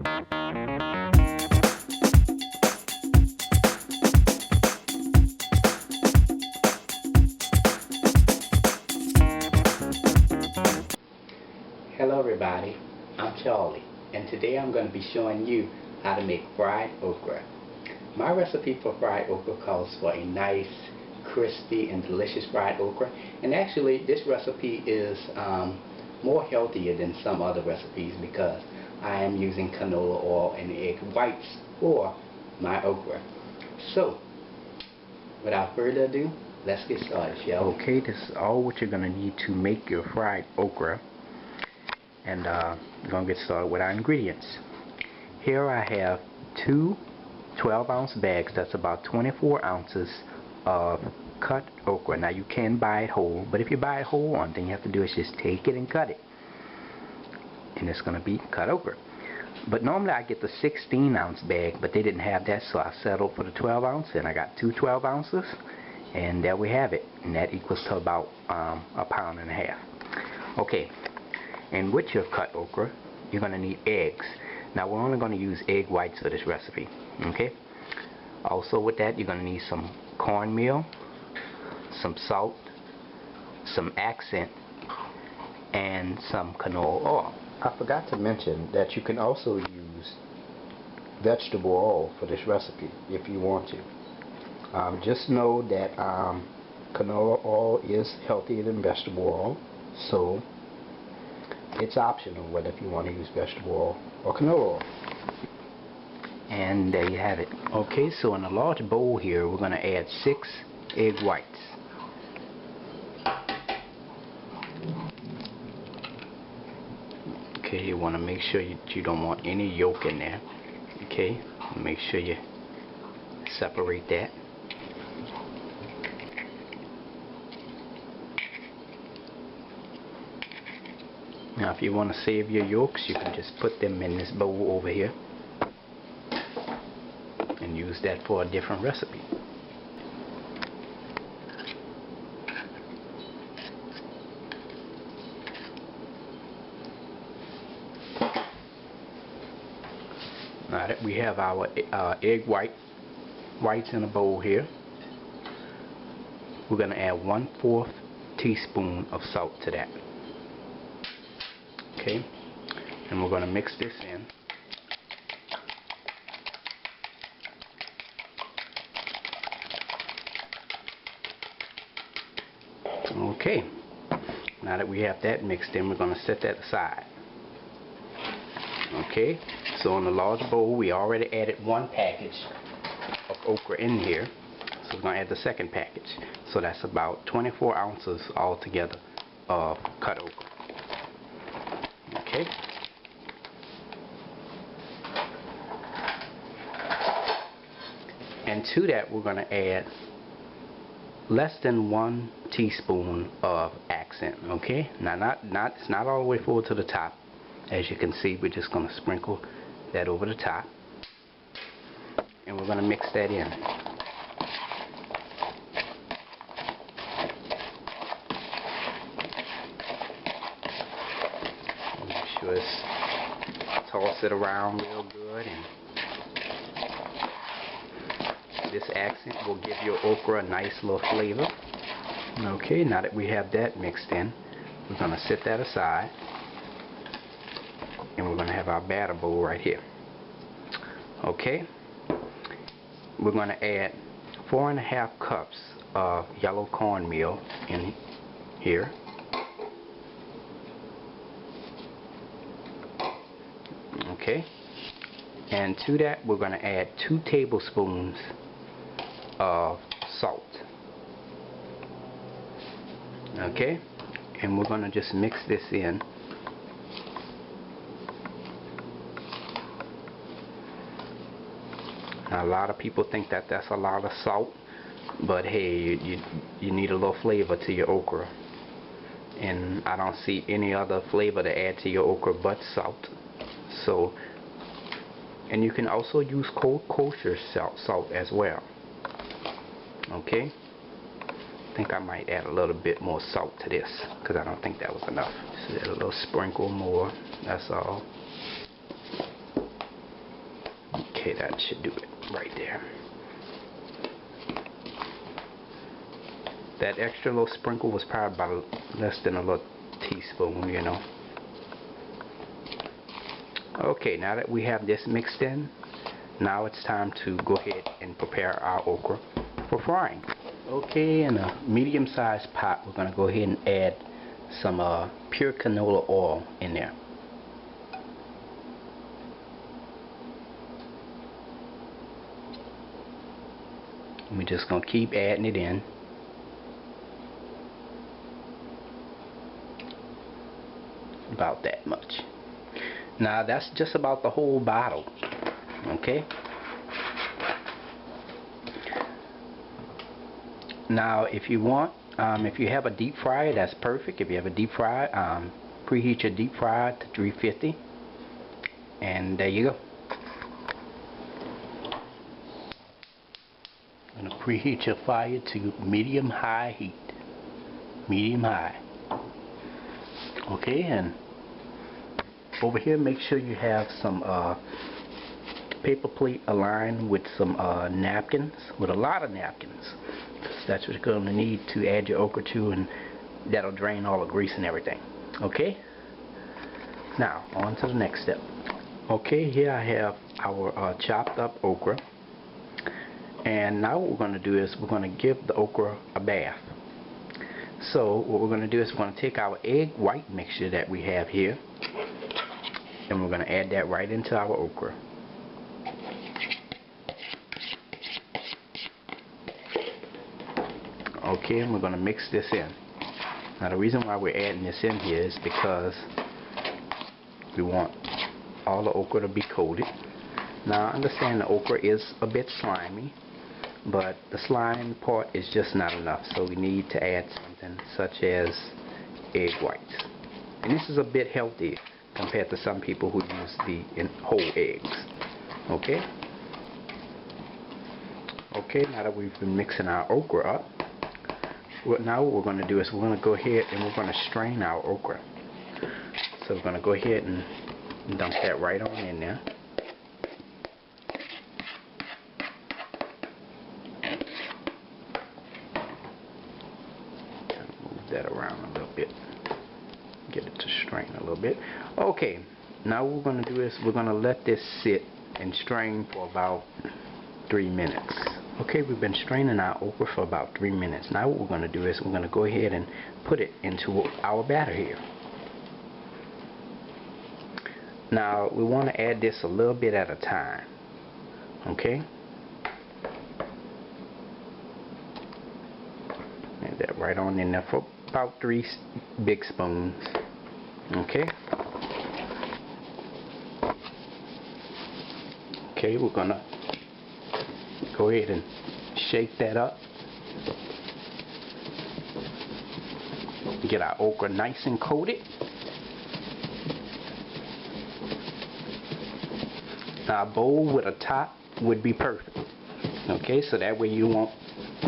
Hello everybody, I'm Charlie, and today I'm going to be showing you how to make fried okra. My recipe for fried okra calls for a nice, crispy, and delicious fried okra, and actually this recipe is more healthier than some other recipes because I am using canola oil and egg whites for my okra. So, without further ado, let's get started, shall we? Okay, this is all what you're going to need to make your fried okra. And we're going to get started with our ingredients. Here I have two 12-ounce bags. That's about 24 ounces of cut okra. Now you can buy it whole, but if you buy it whole, one thing you have to do is just take it and cut it. And it's going to be cut okra. But normally I get the 16-ounce bag, but they didn't have that, so I settled for the 12-ounce, and I got two 12 ounces. And there we have it. And that equals to about a pound and a half. Okay. And with your cut okra, you're going to need eggs. Now we're only going to use egg whites for this recipe. Okay. Also with that, you're going to need some cornmeal, some salt, some accent, and some canola oil. I forgot to mention that you can also use vegetable oil for this recipe if you want to. Just know that canola oil is healthier than vegetable oil, so it's optional whether if you want to use vegetable oil or canola oil. And there you have it. Okay, so in a large bowl here, we're going to add 6 egg whites. Okay, you want to make sure you don't want any yolk in there. Okay, make sure you separate that. Now if you want to save your yolks, you can just put them in this bowl over here and use that for a different recipe. Now that we have our egg whites in a bowl here, we're going to add 1/4 teaspoon of salt to that. Okay, and we're going to mix this in. Okay, now that we have that mixed in, we're going to set that aside. Okay, so in the large bowl we already added 1 package of okra in here, so we're going to add the second package. So that's about 24 ounces altogether of cut okra. Okay. And to that we're going to add less than 1 teaspoon of accent. Okay. Now it's not all the way full to the top. As you can see, we're just going to sprinkle that over the top, and we're going to mix that in. Just toss it around real good, and this accent will give your okra a nice little flavor. Okay, now that we have that mixed in, we're going to set that aside, and we're going to have our batter bowl right here. Okay, we're going to add 4½ cups of yellow cornmeal in here. Okay, and to that we're going to add 2 tablespoons of salt. Okay, and we're going to just mix this in. Now a lot of people think that that's a lot of salt, but hey, you need a little flavor to your okra, and I don't see any other flavor to add to your okra but salt. So, and you can also use kosher salt as well. Okay, I think I might add a little bit more salt to this because I don't think that was enough. Just add a little sprinkle more, that's all. Okay, that should do it right there. That extra little sprinkle was probably about less than a little teaspoon, you know. Okay, now that we have this mixed in, now it's time to go ahead and prepare our okra for frying. Okay, in a medium-sized pot, we're going to go ahead and add some pure canola oil in there. We're just going to keep adding it in. About that much. Now that's just about the whole bottle. Okay. Now if you want, if you have a deep fryer, that's perfect. If you have a deep fryer, preheat your deep fryer to 350, and there you go. I'm gonna preheat your fire to medium-high heat. Medium-high. Okay, and over here, make sure you have some paper plate aligned with some napkins, with a lot of napkins. That's what you're going to need to add your okra to, and that'll drain all the grease and everything. Okay? Now, on to the next step. Okay, here I have our chopped up okra. And now what we're going to do is we're going to give the okra a bath. So what we're going to do is we're going to take our egg white mixture that we have here, and we're going to add that right into our okra. Okay, and we're going to mix this in. Now the reason why we're adding this in here is because we want all the okra to be coated. Now I understand the okra is a bit slimy, but the slime part is just not enough, so we need to add something such as egg whites. And this is a bit healthier compared to some people who use the whole eggs. Okay? Okay, now that we've been mixing our okra up, now what we're going to do is we're going to go ahead and we're going to strain our okra. So we're going to go ahead and dump that right on in there. Move that around a little bit. Get it to strain a little bit. Okay, now what we're going to do is we're going to let this sit and strain for about 3 minutes. Okay, we've been straining our okra for about 3 minutes. Now what we're going to do is we're going to go ahead and put it into our batter here. Now we want to add this a little bit at a time. Okay? Add that right on in there for about 3 big spoons. Okay? Okay, we're going to go ahead and shake that up. Get our okra nice and coated. Now a bowl with a top would be perfect. Okay, so that way you won't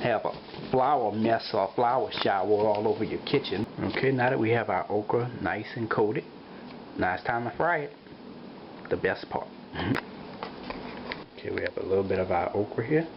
have a flour mess or flour shower all over your kitchen. Okay, now that we have our okra nice and coated, now it's time to fry it. The best part. Okay, we have a little bit of our okra here.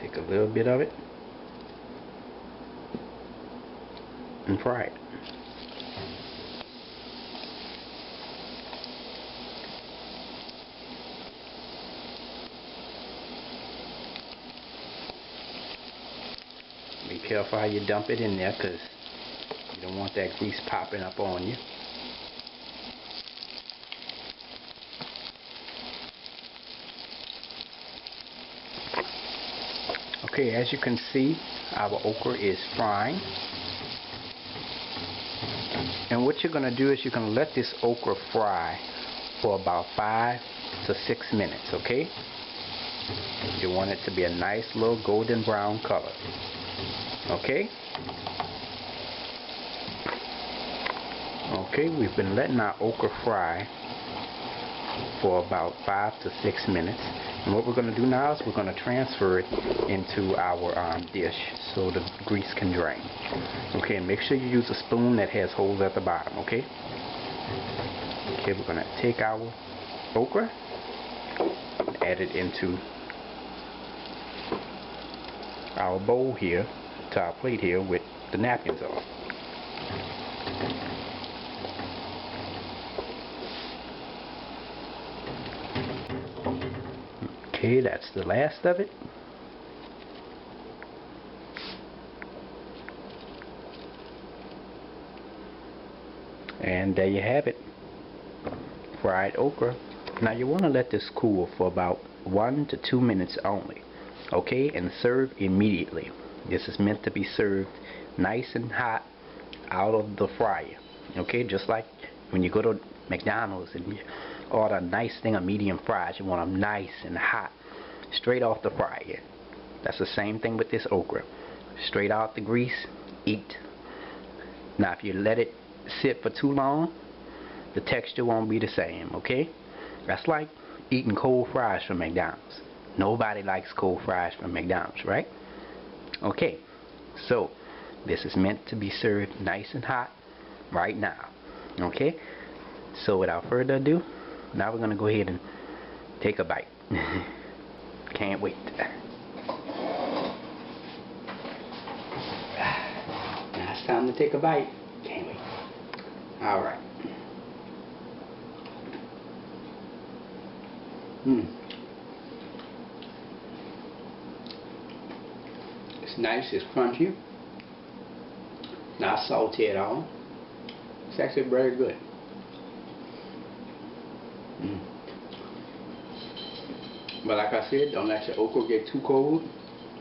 Take a little bit of it and fry it. Be careful how you dump it in there, because you don't want that grease popping up on you. Okay, as you can see, our okra is frying. And what you're going to do is you're going to let this okra fry for about 5 to 6 minutes, okay? You want it to be a nice little golden brown color. Okay? Okay, we've been letting our okra fry for about 5 to 6 minutes. And what we're going to do now is we're going to transfer it into our dish so the grease can drain. Okay, and make sure you use a spoon that has holes at the bottom, okay? Okay, we're going to take our okra add it into our bowl here, to our plate here with the napkins on. Okay, that's the last of it. And there you have it, fried okra. Now you want to let this cool for about 1 to 2 minutes only, okay, and serve immediately. This is meant to be served nice and hot out of the fryer, okay, just like when you go to McDonald's and you order a nice thing of medium fries, you want them nice and hot straight off the fryer. That's the same thing with this okra, straight out the grease, eat. Now if you let it sit for too long, the texture won't be the same, okay? That's like eating cold fries from McDonald's. Nobody likes cold fries from McDonald's, right? Okay, so this is meant to be served nice and hot right now, okay? So without further ado, now we're gonna go ahead and take a bite. Can't wait. Now it's time to take a bite. Can't wait. Alright. It's nice, it's crunchy. Not salty at all. It's actually very good. But like I said, don't let your okra get too cold,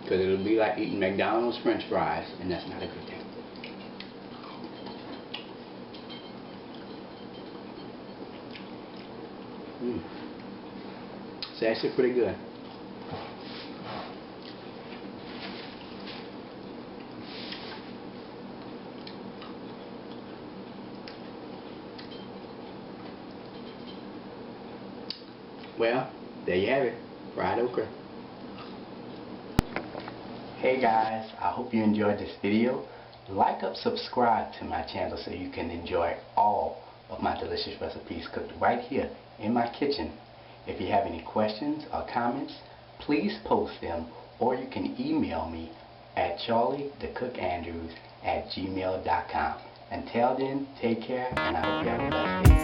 because it'll be like eating McDonald's French fries, and that's not a good thing. It's actually pretty good. Well, there you have it, fried okra. Hey guys, I hope you enjoyed this video. Like up, subscribe to my channel so you can enjoy all of my delicious recipes cooked right here in my kitchen. If you have any questions or comments, please post them, or you can email me at charliethecookandrews@gmail.com. Until then, take care, and I hope you have a blessed day.